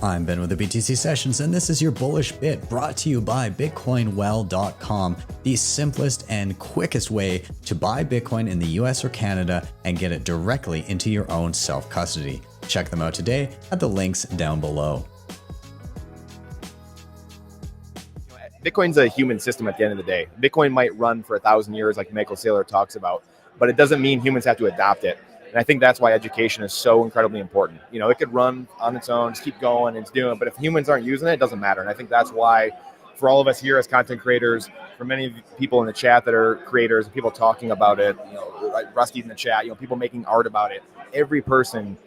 I'm Ben with the BTC Sessions, and this is your bullish bit brought to you by BitcoinWell.com, the simplest and quickest way to buy Bitcoin in the US or Canada and get it directly into your own self-custody. Check them out today at the links down below. Bitcoin's a human system at the end of the day. Bitcoin might run for 1,000 years like Michael Saylor talks about, but it doesn't mean humans have to adopt it. And I think that's why education is so incredibly important. You know, it could run on its own, just keep going and it's doing, but if humans aren't using it, it doesn't matter. And I think that's why for all of us here as content creators, for many people in the chat that are creators, people talking about it, you know, like Rusty in the chat, you know, people making art about it, every person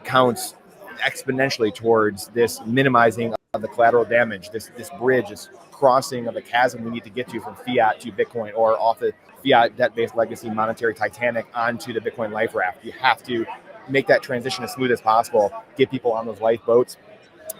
counts exponentially towards this minimizing of the collateral damage, this bridge, this crossing of the chasm we need to get to from fiat to Bitcoin, or off the fiat debt-based legacy monetary Titanic onto the Bitcoin life raft. You have to make that transition as smooth as possible, get people on those lifeboats,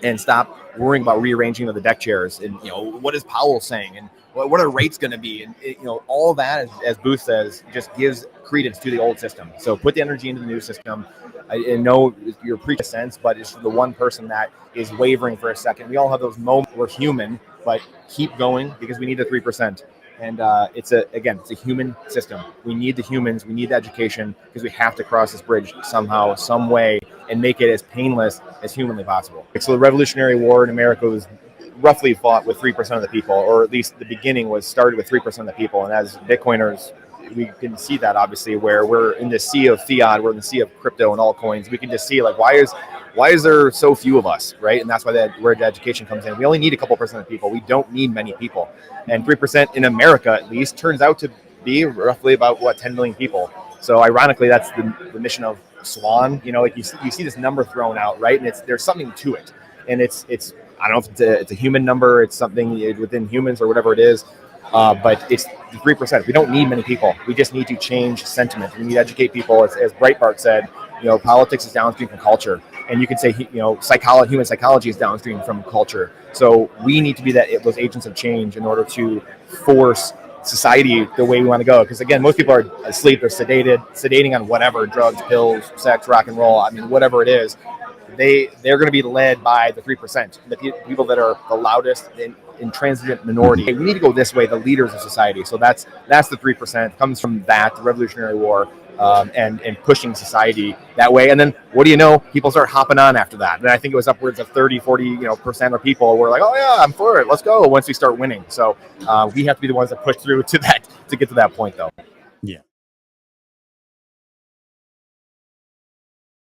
and stop worrying about rearranging of the deck chairs. And, you know, what is Powell saying? And what are rates going to be? And, you know, all that, as Booth says, just gives credence to the old system. So put the energy into the new system. I know you're preaching sense, but it's the one person that is wavering for a second. We all have those moments. We're human, but keep going because we need the 3%. And it's a human system. We need the humans. We need the education because we have to cross this bridge somehow, some way, and make it as painless as humanly possible. So the Revolutionary War in America was roughly fought with 3% of the people, or at least the beginning was started with 3% of the people. And as Bitcoiners, we can see that obviously where we're in the sea of fiat, we're in the sea of crypto and altcoins. We can just see like, why is there so few of us, right? And that's why where the education comes in. We only need a couple percent of people. We don't need many people. And 3% in America, at least, turns out to be roughly about, 10 million people. So ironically, that's the mission of Swan. You know, like you see this number thrown out, right? And there's something to it. And it's I don't know if it's a human number, it's something within humans or whatever it is. But it's 3%. We don't need many people. We just need to change sentiment. We need to educate people. As Breitbart said, you know, politics is downstream from culture. And you could say, you know, human psychology is downstream from culture. So we need to be those agents of change in order to force society the way we want to go. Because again, most people are asleep, they're sedating on whatever, drugs, pills, sex, rock and roll. I mean, whatever it is, they're going to be led by the 3%, the people that are the loudest and intransigent minority. We need to go this way, the leaders of society. So that's the 3%. Comes from that, the Revolutionary War, and pushing society that way. And then what do you know? People start hopping on after that. And I think it was upwards of 30-40% of people were like, oh yeah, I'm for it. Let's go. Once we start winning. So we have to be the ones that push through to get to that point though.